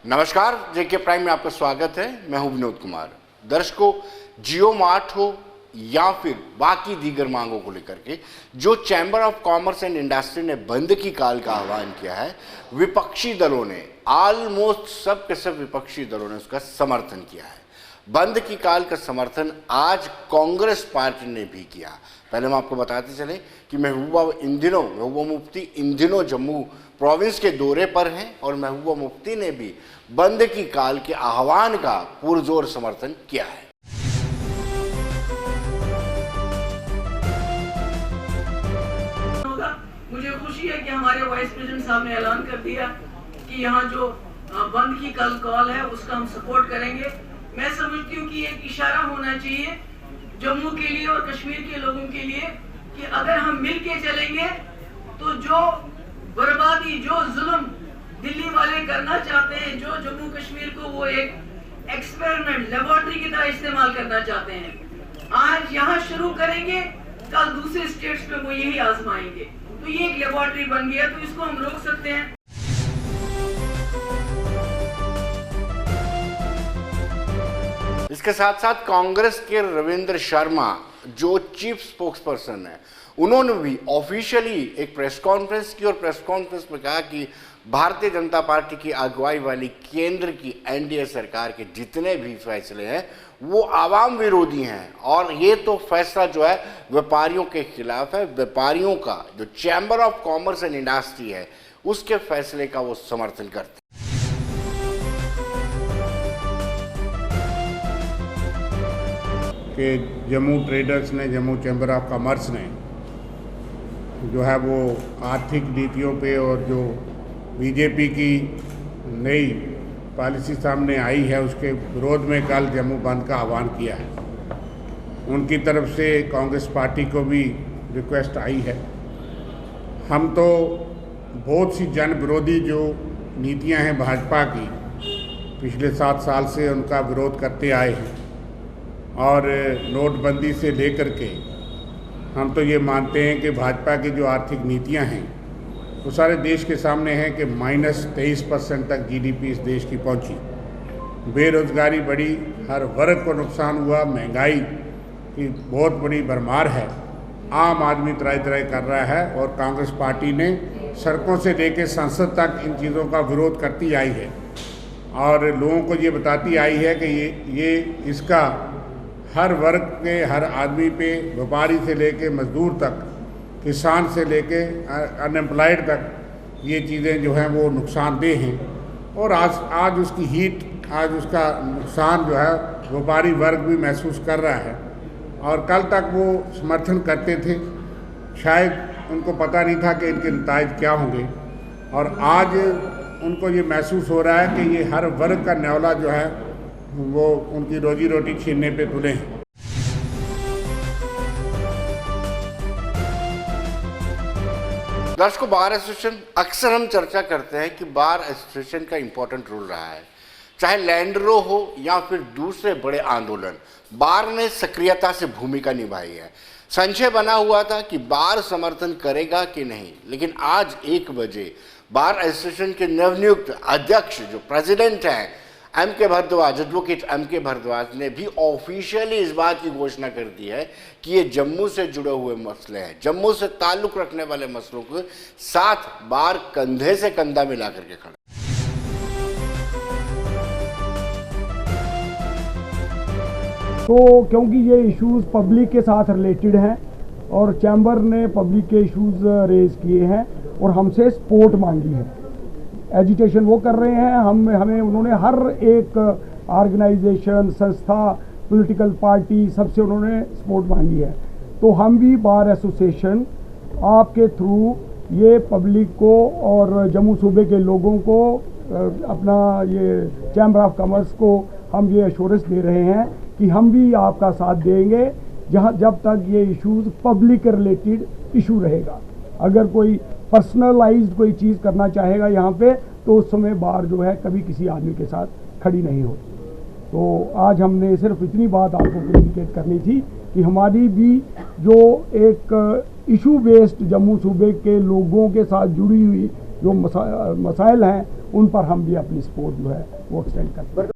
नमस्कार, जेके प्राइम में आपका स्वागत है। मैं हूं विनोद कुमार। दर्शकों, जियो मार्ट हो या फिर बाकी दीगर मांगों को लेकर के जो chamber of commerce and industry ने बंद की काल का आह्वान किया है, विपक्षी दलों ने ऑलमोस्ट सब के सब विपक्षी दलों ने उसका समर्थन किया है। बंद की काल का समर्थन आज कांग्रेस पार्टी ने भी किया। पहले हम आपको बताते चले कि महबूबा मुफ्ती इन दिनों जम्मू प्रोविंस के दौरे पर हैं और महबूबा मुफ्ती ने भी बंद की काल के आह्वान का पुरजोर समर्थन किया है। मुझे खुशी है कि हमारे वाइस प्रेसिडेंट साहब ने ऐलान कर दिया कि यहाँ जो बंद की कॉल है उसका हम सपोर्ट करेंगे। मैं समझती हूँ कि एक इशारा होना चाहिए जम्मू के लिए और कश्मीर के लोगों के लिए कि अगर हम मिल के चलेंगे तो जो बर्बादी, जो जुल्म दिल्ली वाले करना चाहते हैं, जो जम्मू कश्मीर को वो एक एक्सपेरिमेंट लेबोरेटरी की तरह इस्तेमाल करना चाहते हैं, आज यहाँ शुरू करेंगे, कल दूसरे स्टेट्स पे वो यही आजमाएंगे। तो ये एक लेबोरेटरी बन गया, तो इसको हम रोक सकते हैं। इसके साथ साथ कांग्रेस के रविंद्र शर्मा जो चीफ स्पोक्सपर्सन है, उन्होंने भी ऑफिशियली एक प्रेस कॉन्फ्रेंस की और प्रेस कॉन्फ्रेंस में कहा कि भारतीय जनता पार्टी की अगुवाई वाली केंद्र की एनडीए सरकार के जितने भी फैसले हैं वो आवाम विरोधी हैं और ये तो फैसला जो है व्यापारियों के खिलाफ है। व्यापारियों का जो chamber of commerce and industry है उसके फैसले का वो समर्थन करते हैं। कि जम्मू ट्रेडर्स ने, जम्मू चैम्बर ऑफ कॉमर्स ने जो है वो आर्थिक नीतियों पे और जो बीजेपी की नई पॉलिसी सामने आई है उसके विरोध में कल जम्मू बंद का आह्वान किया है। उनकी तरफ से कांग्रेस पार्टी को भी रिक्वेस्ट आई है। हम तो बहुत सी जन विरोधी जो नीतियां हैं भाजपा की, पिछले 7 साल से उनका विरोध करते आए हैं और नोटबंदी से लेकर के हम तो ये मानते हैं कि भाजपा की जो आर्थिक नीतियां हैं वो सारे देश के सामने हैं कि -23% तक जीडीपी इस देश की पहुंची, बेरोजगारी बढ़ी, हर वर्ग को नुकसान हुआ, महंगाई की बहुत बड़ी भरमार है, आम आदमी त्राही त्राही कर रहा है और कांग्रेस पार्टी ने सड़कों से लेकर संसद तक इन चीज़ों का विरोध करती आई है और लोगों को ये बताती आई है कि ये इसका हर वर्ग के, हर आदमी पे, व्यापारी से लेके मजदूर तक, किसान से लेके अनएम्प्लॉयड तक ये चीज़ें जो हैं वो नुकसानदेह हैं और आज उसकी हीट, आज उसका नुकसान जो है व्यापारी वर्ग भी महसूस कर रहा है। और कल तक वो समर्थन करते थे, शायद उनको पता नहीं था कि इनके नतायज क्या होंगे और आज उनको ये महसूस हो रहा है कि ये हर वर्ग का न्योला जो है वो उनकी रोजी रोटी छीनने पे तुले हैं। दर्शकों, बार एसोसिएशन अक्सर हम चर्चा करते हैं कि बार एसोसिएशन का इंपॉर्टेंट रोल रहा है, चाहे लैंड रो हो या फिर दूसरे बड़े आंदोलन, बार ने सक्रियता से भूमिका निभाई है। संशय बना हुआ था कि बार समर्थन करेगा कि नहीं, लेकिन आज 1 बजे बार एसोसिएशन के नवनियुक्त अध्यक्ष जो प्रेसिडेंट हैं MK Bhardwaj, advocate MK Bhardwaj ने भी ऑफिशियली इस बात की घोषणा कर दी है कि ये जम्मू से जुड़े हुए मसले हैं, जम्मू से ताल्लुक रखने वाले मसलों के साथ बार कंधे से कंधा मिला करके खड़ा। तो क्योंकि ये इश्यूज पब्लिक के साथ रिलेटेड हैं और चैम्बर ने पब्लिक के इश्यूज रेज किए हैं और हमसे सपोर्ट मांगी है, एजुटेशन वो कर रहे हैं, हमें उन्होंने हर एक ऑर्गेनाइजेशन, संस्था, पॉलिटिकल पार्टी सबसे उन्होंने सपोर्ट मांगी है। तो हम भी बार एसोसिएशन आपके थ्रू ये पब्लिक को और जम्मू सूबे के लोगों को अपना ये चैम्बर ऑफ कॉमर्स को हम ये एश्योरेंस दे रहे हैं कि हम भी आपका साथ देंगे जब तक ये इश्यूज पब्लिक रिलेटेड इशू रहेगा। अगर कोई पर्सनलाइज्ड कोई चीज़ करना चाहेगा यहाँ पे तो उस समय बार जो है कभी किसी आदमी के साथ खड़ी नहीं होती। तो आज हमने सिर्फ इतनी बात आपको कम्युनिकेट करनी थी कि हमारी भी जो एक इशू बेस्ड जम्मू सूबे के लोगों के साथ जुड़ी हुई जो मसाइल हैं उन पर हम भी अपनी सपोर्ट जो है वो एक्सटेंड करते हैं।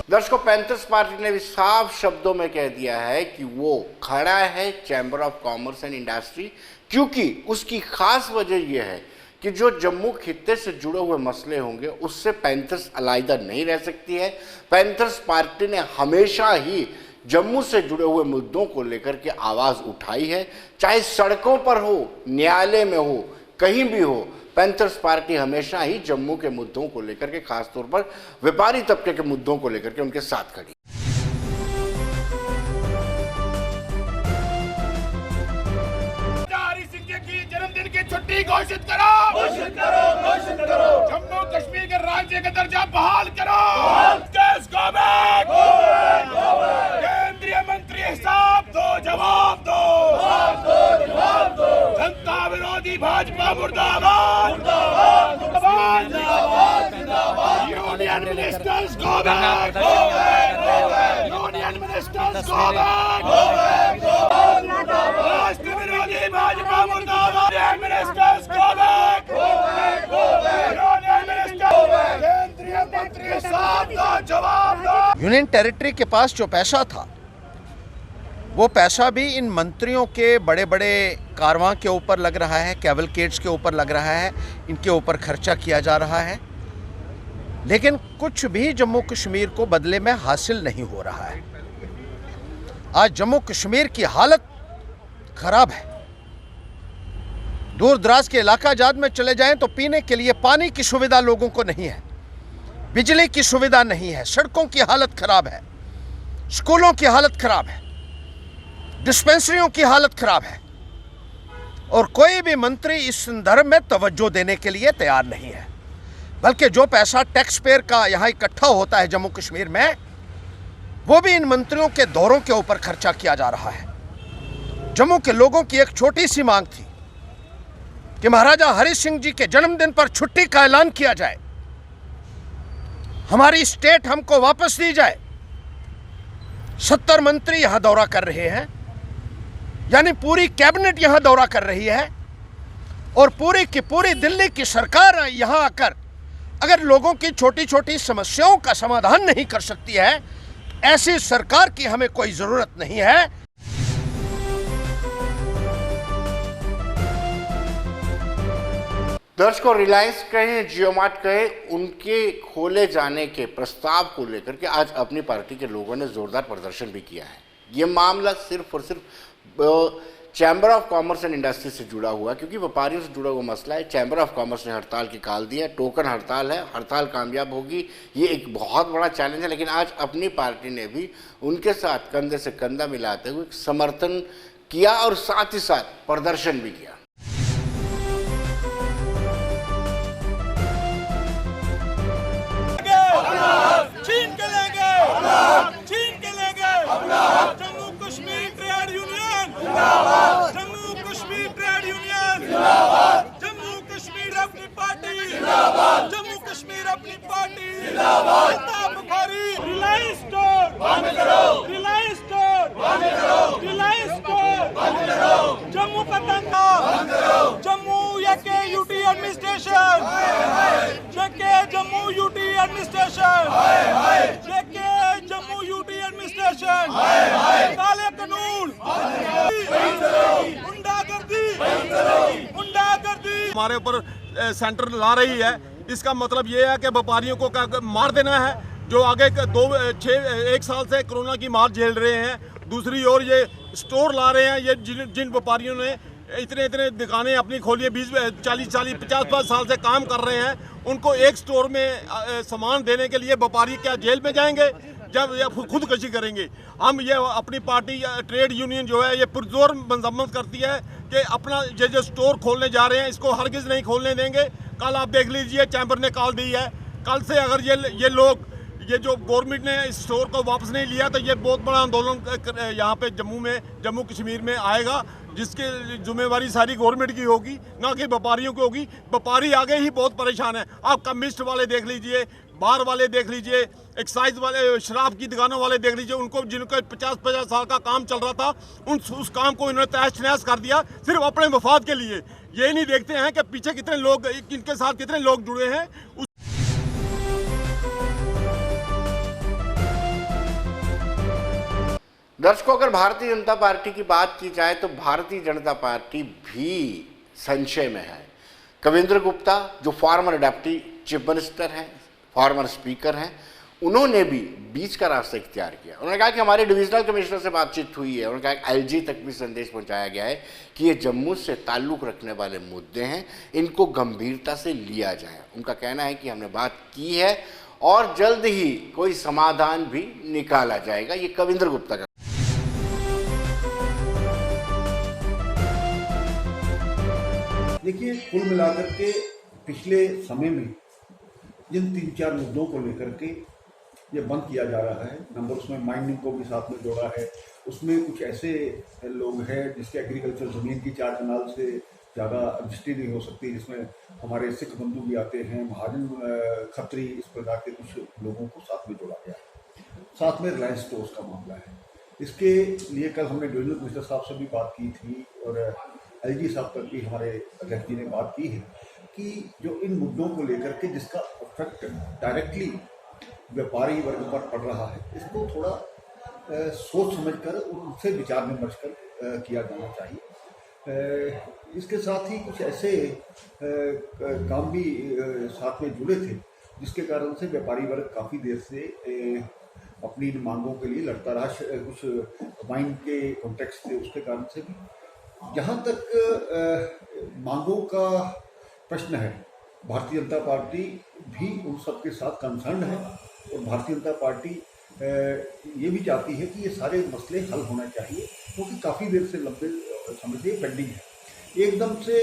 दर्शकों, पैंथर्स पार्टी ने भी साफ शब्दों में कह दिया है कि वो खड़ा है chamber of commerce and industry, क्योंकि उसकी खास वजह यह है कि जो जम्मू खित्ते से जुड़े हुए मसले होंगे उससे पैंथर्स अलग नहीं रह सकती है। पैंथर्स पार्टी ने हमेशा ही जम्मू से जुड़े हुए मुद्दों को लेकर के आवाज़ उठाई है, चाहे सड़कों पर हो, न्यायालय में हो, कहीं भी हो। पैंथर्स पार्टी हमेशा ही जम्मू के मुद्दों को लेकर के, खासतौर पर व्यापारी तबके के मुद्दों को लेकर के उनके साथ खड़ी। जन्मदिन की छुट्टी घोषित करो, घोषित करो, घोषित करो। जम्मू कश्मीर के राज्य का दर्जा बहाल करो। केंद्रीय मंत्री हिसाब दो, जवाब दो, जवाब दो। जनता विरोधी भाजपा मुर्दाबाद, मुर्दाबाद, जिंदाबाद। Union ministers go back, union ministers go back, राष्ट्र विरोधी भाजपा मुर्दाबाद। Ministers go back, union ministers, केंद्रीय मंत्री हिसाब दो, जवाब दो। यूनियन टेरिटरी के पास जो पैसा था वो पैसा भी इन मंत्रियों के बड़े बड़े कारवां के ऊपर लग रहा है, कैवलकेड्स के ऊपर लग रहा है, इनके ऊपर खर्चा किया जा रहा है, लेकिन कुछ भी जम्मू कश्मीर को बदले में हासिल नहीं हो रहा है। आज जम्मू कश्मीर की हालत खराब है। दूर दराज के इलाका जात में चले जाएं तो पीने के लिए पानी की सुविधा लोगों को नहीं है, बिजली की सुविधा नहीं है, सड़कों की हालत खराब है, स्कूलों की हालत खराब है, डिस्पेंसरियों की हालत खराब है, और कोई भी मंत्री इस संदर्भ में तवज्जो देने के लिए तैयार नहीं है। बल्कि जो पैसा टैक्स पेयर का यहाँ इकट्ठा होता है जम्मू कश्मीर में, वो भी इन मंत्रियों के दौरों के ऊपर खर्चा किया जा रहा है। जम्मू के लोगों की एक छोटी सी मांग थी कि महाराजा हरि सिंह जी के जन्मदिन पर छुट्टी का ऐलान किया जाए, हमारी स्टेट हमको वापस दी जाए। 70 मंत्री यहां दौरा कर रहे हैं, यानी पूरी कैबिनेट यहां दौरा कर रही है, और पूरी की पूरी दिल्ली की सरकार यहां आकर अगर लोगों की छोटी छोटी समस्याओं का समाधान नहीं कर सकती है, ऐसी सरकार की हमें कोई जरूरत नहीं है। दर्शकों, रिलायंस कहें, जियो मार्ट कहें, उनके खोले जाने के प्रस्ताव को लेकर के आज अपनी पार्टी के लोगों ने जोरदार प्रदर्शन भी किया है। ये मामला सिर्फ और सिर्फ chamber of commerce and industry से जुड़ा हुआ, क्योंकि व्यापारियों से जुड़ा हुआ मसला है। चैम्बर ऑफ कॉमर्स ने हड़ताल की कॉल दी है, टोकन हड़ताल है, हड़ताल कामयाब होगी, ये एक बहुत बड़ा चैलेंज है। लेकिन आज अपनी पार्टी ने भी उनके साथ कंधे से कंधा मिलाते हुए समर्थन किया और साथ ही साथ प्रदर्शन भी किया। छीन के लेंगे, छीन के लेंगे। जम्मू कश्मीर ट्रेड यूनियन जिंदाबाद, जम्मू कश्मीर ट्रेड यूनियन जिंदाबाद, जम्मू कश्मीर अपनी पार्टी जिंदाबाद, जम्मू कश्मीर अपनी पार्टी जिंदाबाद। बुखारी रिलायंस स्टोर बंद करो, रिलायंस स्टोर बंद करो, रिलायंस स्टोर बंद करो। जम्मू का धंधा बंद करो, जम्मू के UT administration, Jammu UT administration, Jammu UT administration, काले कानून, गुंडागर्दी, गुंडागर्दी हमारे ऊपर सेंटर ला रही है। इसका मतलब ये है कि व्यापारियों को मार देना है, जो आगे 1 साल से कोरोना की मार झेल रहे हैं। दूसरी ओर ये स्टोर ला रहे हैं, ये जिन व्यापारियों ने इतने दुकानें अपनी खोली है, 20-40 50 साल से काम कर रहे हैं, उनको एक स्टोर में सामान देने के लिए व्यापारी क्या जेल में जाएंगे जब ये खुदकशी करेंगे? हम ये अपनी पार्टी ट्रेड यूनियन जो है ये पुरजोर मजम्मत करती है कि अपना जो स्टोर खोलने जा रहे हैं इसको हरगिज़ नहीं खोलने देंगे। कल आप देख लीजिए, चैम्बर ने कॉल दी है, कल से अगर ये लोग ये जो गवर्नमेंट ने इस स्टोर को वापस नहीं लिया तो ये बहुत बड़ा आंदोलन यहाँ पे जम्मू कश्मीर में आएगा, जिसकी जिम्मेवारी सारी गवर्नमेंट की होगी, ना कि व्यापारियों की होगी। व्यापारी आगे ही बहुत परेशान है। आप कम्युनिस्ट वाले देख लीजिए, बार वाले देख लीजिए, एक्साइज वाले, शराब की दुकानों वाले देख लीजिए, उनको जिनका 50-50 साल का काम चल रहा था उस काम को इन्होंने तहस नहस कर दिया सिर्फ अपने मफाद के लिए। ये नहीं देखते हैं कि पीछे कितने लोग, इनके साथ कितने लोग जुड़े हैं। दर्शकों, अगर भारतीय जनता पार्टी की बात की जाए तो भारतीय जनता पार्टी भी संशय में है। कविंद्र गुप्ता जो फॉर्मर डिप्टी चीफ मिनिस्टर हैं, फॉर्मर स्पीकर हैं, उन्होंने भी बीच का रास्ता इख्तियार किया। उन्होंने कहा कि हमारे डिविजनल कमिश्नर से बातचीत हुई है। उन्होंने कहा कि एलजी तक भी संदेश पहुंचाया गया है कि ये जम्मू से ताल्लुक़ रखने वाले मुद्दे हैं, इनको गंभीरता से लिया जाए। उनका कहना है कि हमने बात की है और जल्द ही कोई समाधान भी निकाला जाएगा। ये कविंद्र गुप्ता का। देखिए, कुल मिलाकर के पिछले समय में जिन 3-4 मुद्दों को लेकर के ये बंद किया जा रहा है, नंबर उसमें माइनिंग को भी साथ में जोड़ा है। उसमें कुछ ऐसे लोग हैं जिसके एग्रीकल्चर ज़मीन की 4 कनाल से ज़्यादा रजिस्ट्री नहीं हो सकती, जिसमें हमारे सिख बंधु भी आते हैं, महाजन, खत्री, इस प्रकार के कुछ लोगों को साथ में जोड़ा गया है। साथ में रिलायंस स्टोर्स का मामला है। इसके लिए कल हमने डिविजनल कमिश्नर साहब से भी बात की थी और एलजी साहब तक भी हमारे अध्यक्ष जी ने बात की है कि जो इन मुद्दों को लेकर के जिसका इफेक्ट डायरेक्टली व्यापारी वर्ग पर पड़ रहा है, इसको थोड़ा सोच समझकर उनसे विचार विमर्श कर किया जाना चाहिए। इसके साथ ही कुछ ऐसे काम भी साथ में जुड़े थे जिसके कारण से व्यापारी वर्ग काफ़ी देर से अपनी इन मांगों के लिए लड़ता रहा। कुछ माइन के कॉन्टेक्स्ट थे, उसके कारण से भी। जहाँ तक मांगों का प्रश्न है, भारतीय जनता पार्टी भी उन सब के साथ कंसर्न है और भारतीय जनता पार्टी ये भी चाहती है कि ये सारे मसले हल होना चाहिए, क्योंकि काफ़ी देर से लंबे समय से पेंडिंग है। एकदम से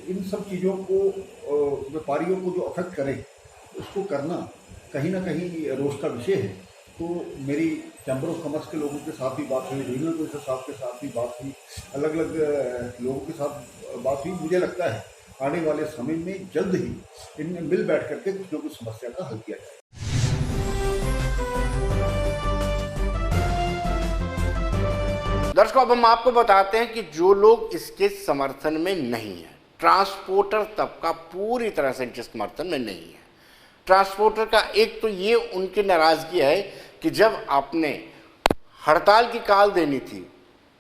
इन सब चीज़ों को व्यापारियों को जो अफेक्ट करे उसको करना कहीं ना कहीं रोष का विषय है। तो मेरी चैम्बर ऑफ कॉमर्स के लोगों के साथ भी बात हुई, डिविजनल कमिश्नर साहब के साथ भी बात हुई, अलग अलग लोगों के साथ बात हुई। मुझे लगता है आने वाले समय में जल्द ही इनमें मिल बैठ करके कुछ न कुछ समस्या का हल किया जाए। दर्शकों, अब हम आपको बताते हैं कि जो लोग इसके समर्थन में नहीं है, ट्रांसपोर्टर तबका पूरी तरह से इनके समर्थन में नहीं है। ट्रांसपोर्टर का एक तो ये उनकी नाराजगी है कि जब आपने हड़ताल की काल देनी थी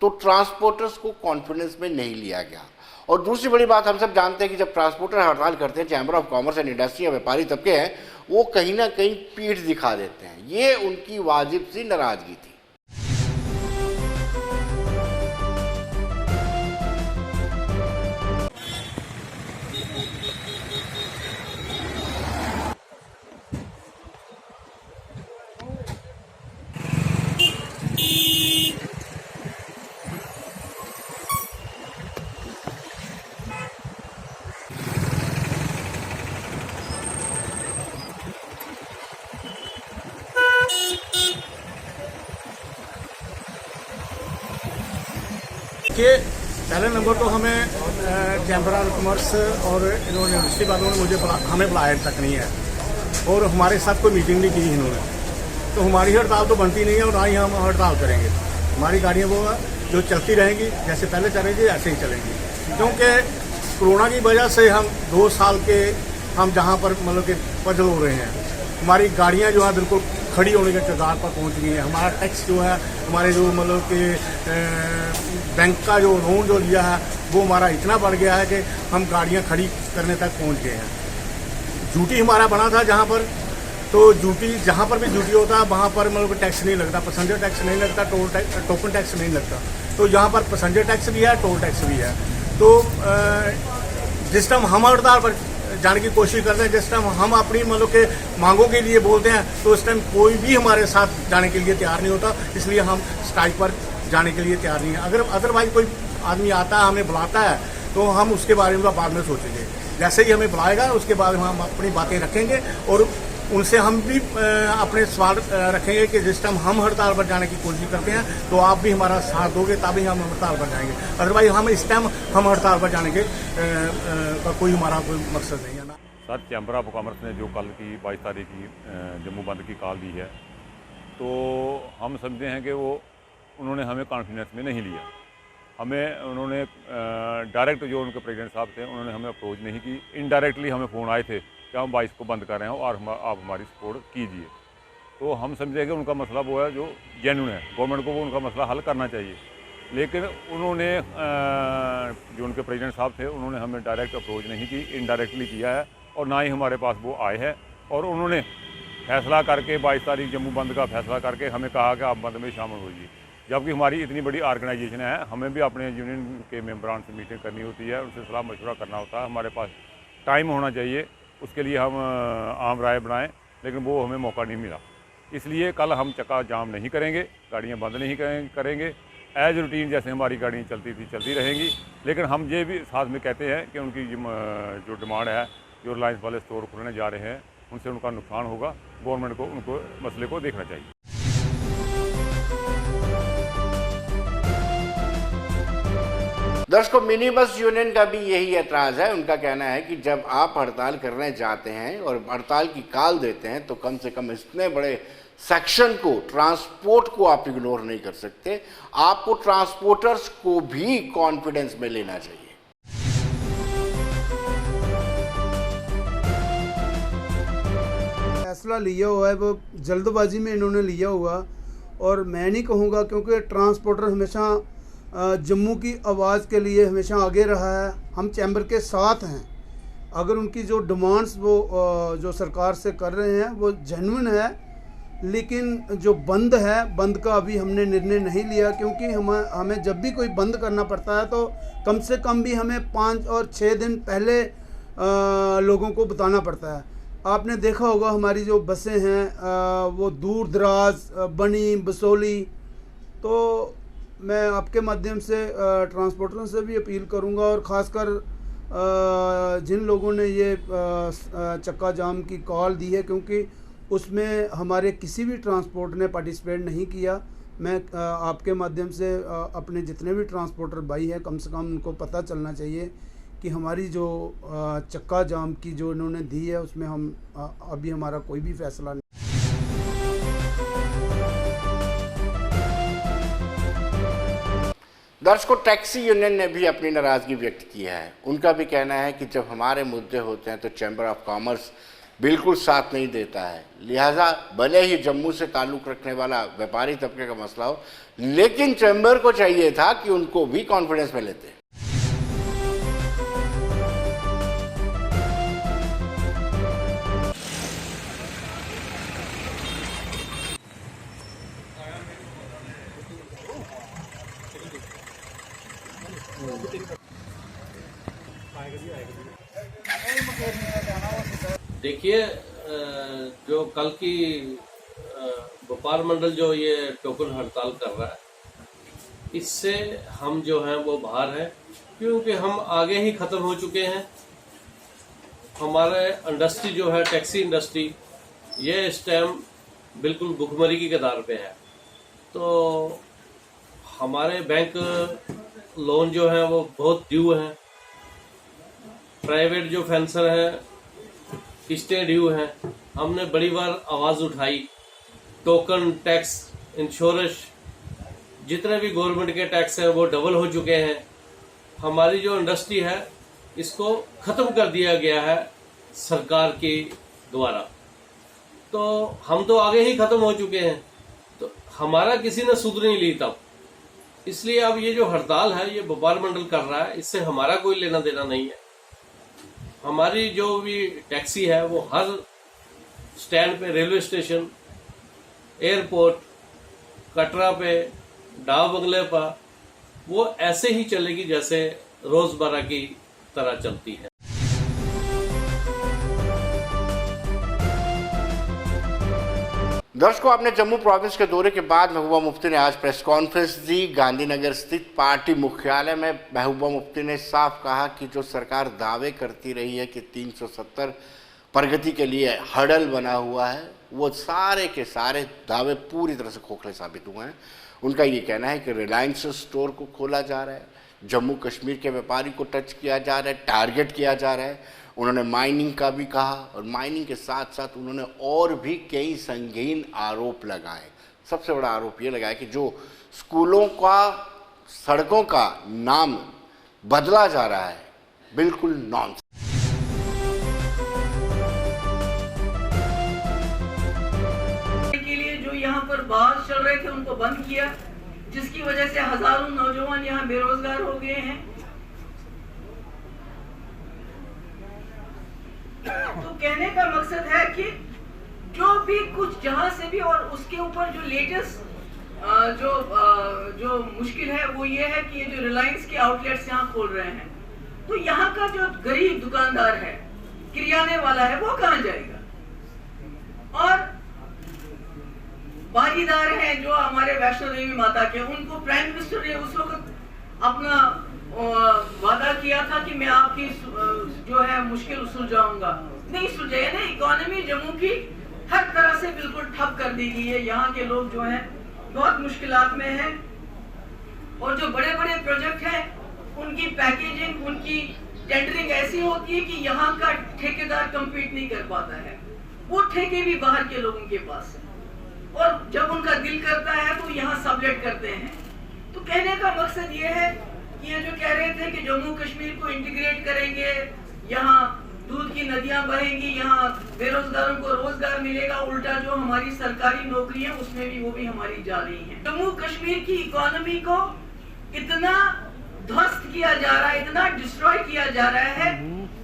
तो ट्रांसपोर्टर्स को कॉन्फिडेंस में नहीं लिया गया। और दूसरी बड़ी बात, हम सब जानते हैं कि जब ट्रांसपोर्टर हड़ताल करते हैं, chamber of commerce and industry या व्यापारी तबके हैं, वो कहीं ना कहीं पीठ दिखा देते हैं। ये उनकी वाजिब सी नाराजगी थी। कि पहले नंबर तो हमें चैम्बर ऑफ कॉमर्स और इन्होंने यूनिवर्सिटी वालों ने हमें बुलाया तक नहीं है और हमारे साथ कोई मीटिंग नहीं की इन्होंने। तो हमारी हड़ताल तो बनती नहीं है और ना ही हम हड़ताल करेंगे। हमारी गाड़ियाँ वो जो चलती रहेंगी, जैसे पहले चलेंगी ऐसे ही चलेंगी, क्योंकि कोरोना की वजह से हम 2 साल के हम जहाँ पर मतलब कि पजल हो रहे हैं। हमारी गाड़ियाँ जो है बिल्कुल खड़ी होने के कगार पर पहुंच गई है। हमारा टैक्स जो है, हमारे जो मतलब कि बैंक का जो लोन जो लिया है वो हमारा इतना बढ़ गया है कि हम गाड़ियां खड़ी करने तक पहुंच गए हैं। ड्यूटी हमारा बना था जहां पर, तो ड्यूटी जहां पर भी ड्यूटी होता है वहां पर मतलब टैक्स नहीं लगता, पैसेंजर टैक्स नहीं लगता, टोकन टैक्स नहीं लगता। तो यहाँ पर पैसेंजर टैक्स भी है, टोल टैक्स भी है। तो जिस टाइम हम हड़ताल पर जाने की कोशिश करते हैं, जिस टाइम हम अपनी मतलब के मांगों के लिए बोलते हैं, तो उस टाइम कोई भी हमारे साथ जाने के लिए तैयार नहीं होता। इसलिए हम स्ट्राइक पर जाने के लिए तैयार नहीं है। अगर अदरवाइज कोई आदमी आता है, हमें बुलाता है, तो हम उसके बारे में बाद में सोचेंगे। जैसे ही हमें बुलाएगा उसके बाद हम अपनी बातें रखेंगे और उनसे हम भी अपने सवाल रखेंगे कि जिस टाइम हम हड़ताल पर जाने की कोशिश करते हैं तो आप भी हमारा साथ दोगे, तभी हम हड़ताल पर जाएंगे। अदरवाइज हम इस टाइम हम हड़ताल पर जाने के का कोई हमारा कोई मकसद नहीं है ना। सर, चैम्बर ऑफ कॉमर्स ने जो कल की 22 तारीख की जम्मू बंद की कॉल दी है, तो हम समझते हैं कि वो उन्होंने हमें कॉन्फिडेंस में नहीं लिया। हमें उन्होंने डायरेक्ट जो उनके प्रेसिडेंट साहब थे उन्होंने हमें अप्रोच नहीं की। इनडायरेक्टली हमें फ़ोन आए थे कि हम 22 को बंद कर रहे हैं और आप हमारी सपोर्ट कीजिए। तो हम समझे कि उनका मसला वो है जो जेन्युइन है, गवर्नमेंट को वो उनका मसला हल करना चाहिए। लेकिन उन्होंने जो उनके प्रेसिडेंट साहब थे उन्होंने हमें डायरेक्ट अप्रोच नहीं की, इनडायरेक्टली किया है और ना ही हमारे पास वो आए हैं। और उन्होंने फैसला करके 22 तारीख जम्मू बंद का फैसला करके हमें कहा कि आप बंद में शामिल होइए, जबकि हमारी इतनी बड़ी ऑर्गेनाइजेशन है, हमें भी अपने यूनियन के मेंबरान से मीटिंग करनी होती है, उनसे सलाह मशवरा करना होता है, हमारे पास टाइम होना चाहिए, उसके लिए हम आम राय बनाएं, लेकिन वो हमें मौका नहीं मिला। इसलिए कल हम चक्का जाम नहीं करेंगे, गाड़ियाँ बंद नहीं करेंगे, एज रूटीन जैसे हमारी गाड़ियाँ चलती थी चलती रहेंगी। लेकिन हम ये भी साथ में कहते हैं कि उनकी जो डिमांड है, जो रिलायंस वाले स्टोर खुलने जा रहे हैं, उनसे उनका नुकसान होगा, गवर्नमेंट को उनको मसले को देखना चाहिए। दर्शकों, मिनी बस यूनियन का भी यही एतराज़ है। उनका कहना है कि जब आप हड़ताल करने जाते हैं और हड़ताल की कॉल देते हैं तो कम से कम इतने बड़े सेक्शन को, ट्रांसपोर्ट को आप इग्नोर नहीं कर सकते। आपको ट्रांसपोर्टर्स को भी कॉन्फिडेंस में लेना चाहिए। फैसला लिया हुआ है वो जल्दबाजी में इन्होंने लिया हुआ, और मैं नहीं कहूँगा, क्योंकि ट्रांसपोर्टर हमेशा जम्मू की आवाज़ के लिए हमेशा आगे रहा है। हम चैम्बर के साथ हैं। अगर उनकी जो डिमांड्स वो जो सरकार से कर रहे हैं वो जेन्युइन है, लेकिन जो बंद है, बंद का अभी हमने निर्णय नहीं लिया, क्योंकि हमें जब भी कोई बंद करना पड़ता है तो कम से कम भी हमें 5 और 6 दिन पहले लोगों को बताना पड़ता है। आपने देखा होगा हमारी जो बसें हैं वो दूर दराज, बनी, बसोली, तो मैं आपके माध्यम से ट्रांसपोर्टरों से भी अपील करूंगा, और ख़ासकर जिन लोगों ने ये चक्का जाम की कॉल दी है, क्योंकि उसमें हमारे किसी भी ट्रांसपोर्ट ने पार्टिसिपेट नहीं किया। मैं आपके माध्यम से अपने जितने भी ट्रांसपोर्टर भाई हैं, कम से कम उनको पता चलना चाहिए कि हमारी जो चक्का जाम की जो इन्होंने दी है उसमें हम अभी हमारा कोई भी फैसला नहीं। दर्शकों, टैक्सी यूनियन ने भी अपनी नाराज़गी व्यक्त की है। उनका भी कहना है कि जब हमारे मुद्दे होते हैं तो चैम्बर ऑफ कॉमर्स बिल्कुल साथ नहीं देता है। लिहाजा भले ही जम्मू से ताल्लुक़ रखने वाला व्यापारी तबके का मसला हो, लेकिन चैम्बर को चाहिए था कि उनको भी कॉन्फिडेंस में लेते। देखिए, जो कल की व्यापार मंडल जो ये टोकन हड़ताल कर रहा है, इससे हम जो हैं वो बाहर हैं, क्योंकि हम आगे ही ख़त्म हो चुके हैं। हमारे इंडस्ट्री जो है, टैक्सी इंडस्ट्री, ये इस टाइम बिल्कुल भुखमरी की कगार पे है। तो हमारे बैंक लोन जो है वो बहुत ड्यू हैं, प्राइवेट जो फेंसर हैं किस्तें ड्यू हैं। हमने बड़ी बार आवाज़ उठाई, टोकन टैक्स, इंश्योरेंस, जितने भी गवर्नमेंट के टैक्स हैं वो डबल हो चुके हैं। हमारी जो इंडस्ट्री है इसको ख़त्म कर दिया गया है सरकार के द्वारा। तो हम तो आगे ही ख़त्म हो चुके हैं, तो हमारा किसी ने सुध नहीं ली तब। इसलिए अब ये जो हड़ताल है ये व्यापार मंडल कर रहा है, इससे हमारा कोई लेना देना नहीं है। हमारी जो भी टैक्सी है वो हर स्टैंड पे, रेलवे स्टेशन, एयरपोर्ट, कटरा पे, डाक बंगले पर, वो ऐसे ही चलेगी जैसे रोजमर्रा की तरह चलती है। दर्शकों, अपने जम्मू प्रोविंस के दौरे के बाद महबूबा मुफ्ती ने आज प्रेस कॉन्फ्रेंस दी। गांधीनगर स्थित पार्टी मुख्यालय में महबूबा मुफ्ती ने साफ कहा कि जो सरकार दावे करती रही है कि 370 प्रगति के लिए हडल बना हुआ है, वो सारे के सारे दावे पूरी तरह से खोखले साबित हुए हैं। उनका ये कहना है कि रिलायंस स्टोर को खोला जा रहा है, जम्मू कश्मीर के व्यापारी को टच किया जा रहा है, टारगेट किया जा रहा है। उन्होंने माइनिंग का भी कहा और माइनिंग के साथ साथ उन्होंने और भी कई संगीन आरोप लगाए। सबसे बड़ा आरोप ये लगाया कि जो स्कूलों का, सड़कों का नाम बदला जा रहा है, बिल्कुल नॉनसेंस। के लिए जो यहाँ पर बहाल चल रहे थे उनको बंद किया, जिसकी वजह से हजारों नौजवान यहाँ बेरोजगार हो गए हैं। तो कहने का मकसद है कि जो भी कुछ जहां से भी, और उसके ऊपर जो लेटेस्ट जो मुश्किल है वो ये है कि ये जो रिलायंस के आउटलेट्स यहाँ खोल रहे हैं, तो यहाँ का जो गरीब दुकानदार है, किराने वाला है, वो कहाँ जाएगा? और भागीदार हैं जो हमारे वैष्णो देवी माता के, उनको प्राइम मिनिस्टर ने उस वक्त अपना वादा किया था कि मैं आपकी जो है मुश्किल सुलझाऊंगा, नहीं सुलझाया ना। इकोनॉमी जम्मू की हर तरह से बिल्कुल ठप कर दी गई है। यहाँ के लोग जो हैं बहुत मुश्किलात में हैं, और जो बड़े बड़े प्रोजेक्ट हैं उनकी पैकेजिंग, उनकी टेंडरिंग ऐसी होती है कि यहाँ का ठेकेदार कम्पीट नहीं कर पाता है, वो ठेके भी बाहर के लोगों के पास है, और जब उनका दिल करता है तो यहाँ सबलेट करते हैं। तो कहने का मकसद ये है कि ये जो कह रहे थे कि जम्मू कश्मीर को इंटीग्रेट करेंगे, यहाँ दूध की नदियां बहेंगी, यहाँ बेरोजगारों को रोजगार मिलेगा, उल्टा जो हमारी सरकारी नौकरियां उसमें भी वो भी हमारी जा रही हैं। जम्मू कश्मीर की इकोनॉमी को इतना ध्वस्त किया जा रहा है, इतना डिस्ट्रॉय किया जा रहा है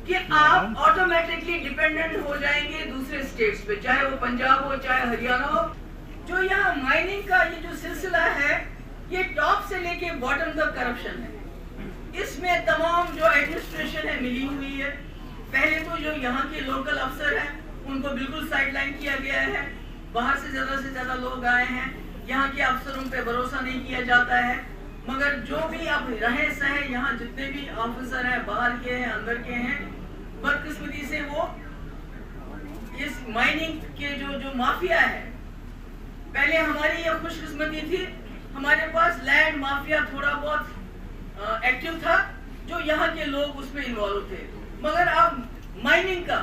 कि आप ऑटोमेटिकली डिपेंडेंट हो जाएंगे दूसरे स्टेट्स पे, चाहे वो पंजाब हो चाहे हरियाणा हो। जो यहाँ माइनिंग का ये जो सिलसिला है, ये टॉप से लेके बॉटम तक करप्शन है। इसमें तमाम जो एडमिनिस्ट्रेशन है मिली हुई है। पहले तो जो यहाँ के लोकल अफसर हैं उनको बिल्कुल साइडलाइन किया गया है, बाहर से ज्यादा लोग आए हैं, यहाँ के अफसरों पे भरोसा नहीं किया जाता है। मगर जो भी अब रहे सहे यहाँ जितने भी ऑफिसर हैं, बाहर के हैं, अंदर के हैं, बदकिस्मती से वो इस माइनिंग के जो माफिया है, पहले हमारी ये खुशकिस्मती थी, हमारे पास लैंड माफिया थोड़ा बहुत एक्टिव था, जो यहाँ के लोग उसमें इन्वॉल्व थे। मगर अब माइनिंग का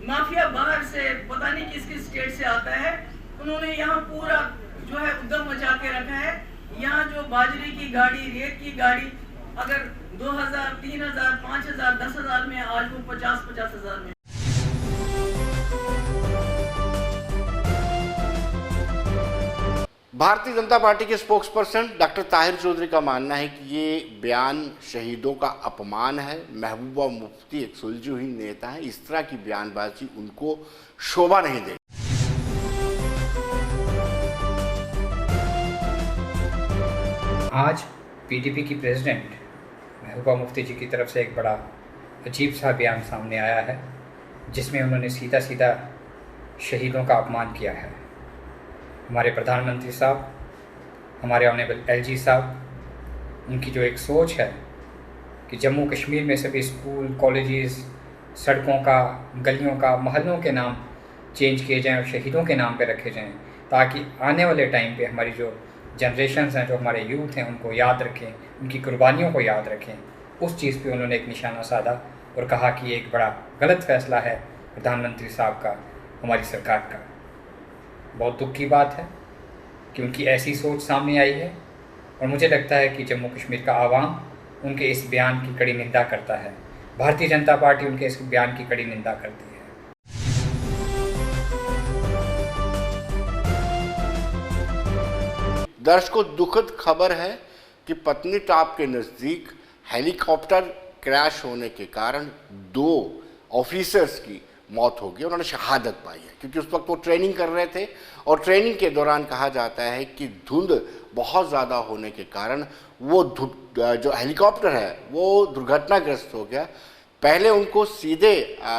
माफिया बाहर से पता नहीं किस किस स्टेट से आता है, उन्होंने यहाँ पूरा जो है उद्यम मचा के रखा है। यहाँ जो बाजरे की गाड़ी, रेत की गाड़ी अगर 2000, 3000, 5000, 10,000 में, आज वो 50,000 में। भारतीय जनता पार्टी के स्पोक्सपर्सन डॉक्टर ताहिर चौधरी का मानना है कि ये बयान शहीदों का अपमान है। महबूबा मुफ्ती एक सुलझी हुई नेता है, इस तरह की बयानबाजी उनको शोभा नहीं देगी। आज पीडीपी की प्रेसिडेंट महबूबा मुफ्ती जी की तरफ से एक बड़ा अजीब सा बयान सामने आया है, जिसमें उन्होंने सीधा सीधा शहीदों का अपमान किया है। हमारे प्रधानमंत्री साहब, हमारे ऑनरेबल एलजी साहब, उनकी जो एक सोच है कि जम्मू कश्मीर में सभी स्कूल, कॉलेजेस, सड़कों का, गलियों का, मोहल्लों के नाम चेंज किए जाएं और शहीदों के नाम पे रखे जाएं, ताकि आने वाले टाइम पे हमारी जो जनरेशन्स हैं, जो हमारे यूथ हैं, उनको याद रखें, उनकी कुर्बानियों को याद रखें। उस चीज़ पे उन्होंने एक निशाना साधा और कहा कि एक बड़ा गलत फैसला है प्रधानमंत्री साहब का, हमारी सरकार का। बहुत दुख की बात है कि उनकी ऐसी सोच सामने आई है, और मुझे लगता है कि जम्मू कश्मीर का आवाम उनके इस बयान की कड़ी निंदा करता है। भारतीय जनता पार्टी उनके इस बयान की कड़ी निंदा करती है। दर्शकों, दुखद खबर है कि पत्नी टॉप के नज़दीक हेलीकॉप्टर क्रैश होने के कारण 2 ऑफिसर्स की मौत हो गई। उन्होंने शहादत पाई है, क्योंकि उस वक्त वो ट्रेनिंग कर रहे थे, और ट्रेनिंग के दौरान कहा जाता है कि धुंध बहुत ज़्यादा होने के कारण वो जो हेलीकॉप्टर है वो दुर्घटनाग्रस्त हो गया। पहले उनको सीधे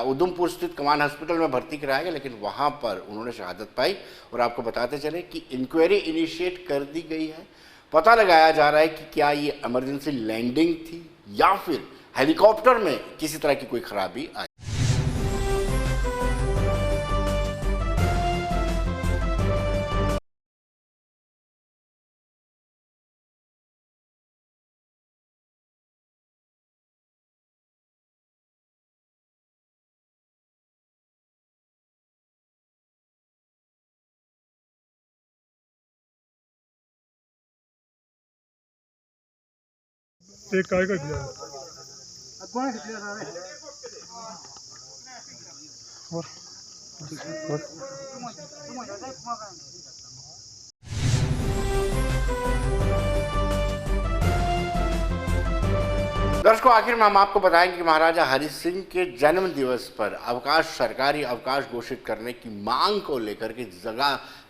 उधमपुर स्थित कमान हॉस्पिटल में भर्ती कराया गया, लेकिन वहाँ पर उन्होंने शहादत पाई। और आपको बताते चले कि इंक्वायरी इनिशिएट कर दी गई है। पता लगाया जा रहा है कि क्या ये इमरजेंसी लैंडिंग थी या फिर हेलीकॉप्टर में किसी तरह की कोई खराबी आई। दर्शकों, आखिर में हम आपको बताएंगे कि महाराजा हरि सिंह के जन्म दिवस पर अवकाश, सरकारी अवकाश घोषित करने की मांग को लेकर के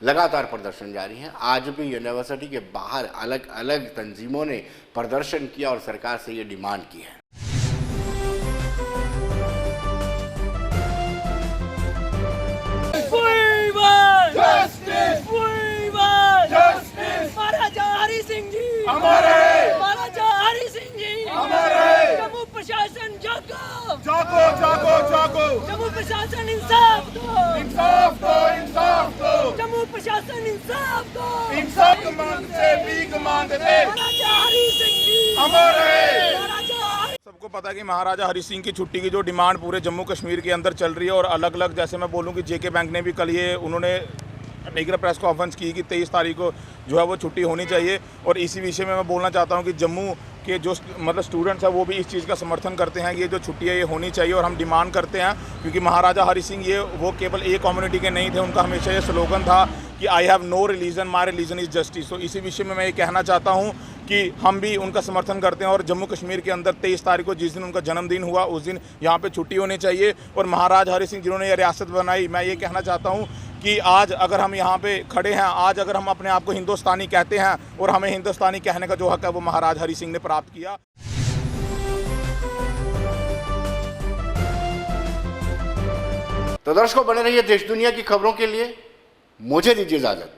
लगातार प्रदर्शन जारी है। आज भी यूनिवर्सिटी के बाहर अलग अलग तंजीमों ने प्रदर्शन किया और सरकार से ये डिमांड की है। महाराजा हरि सिंह जी हमारे, महाराजा हरि सिंह जी हमारे, जम्मू प्रशासन जागो जागो जागो जागो, जम्मू प्रशासन इंसाफ दो, इंसाफ दो, इंसाफ दो, जम्मू प्रशासन इंसाफ दो, इंसाफ मांगते भीख मांगते महाराजा हरि सिंह जी हमारे। सबको पता है कि महाराजा हरि सिंह की छुट्टी की जो डिमांड पूरे जम्मू कश्मीर के अंदर चल रही है और अलग अलग, जैसे मैं बोलूँ कि जेके बैंक ने भी कल ये उन्होंने नीगर प्रेस कॉन्फ्रेंस की कि 23 तारीख को जो है वो छुट्टी होनी चाहिए। और इसी विषय में मैं बोलना चाहता हूँ कि जम्मू के जो मतलब स्टूडेंट्स हैं वो भी इस चीज़ का समर्थन करते हैं कि ये जो छुट्टी है ये होनी चाहिए। और हम डिमांड करते हैं क्योंकि महाराजा हरि सिंह ये वो केवल एक कम्युनिटी के नहीं थे, उनका हमेशा ये स्लोगन था कि I have no religion, my religion is justice. तो इसी विषय में मैं ये कहना चाहता हूँ कि हम भी उनका समर्थन करते हैं और जम्मू कश्मीर के अंदर 23 तारीख को जिस दिन उनका जन्मदिन हुआ उस दिन यहाँ पे छुट्टी होनी चाहिए। और महाराजा हरि सिंह जिन्होंने ये रियासत बनाई, मैं ये कहना चाहता हूँ कि आज अगर हम यहाँ पे खड़े हैं, आज अगर हम अपने आप को हिंदुस्तानी कहते हैं और हमें हिंदुस्तानी कहने का जो हक है वो महाराज हरि सिंह ने प्राप्त किया। तो दर्शकों, बने रहिए देश दुनिया की खबरों के लिए। मुझे दीजिए इजाजत।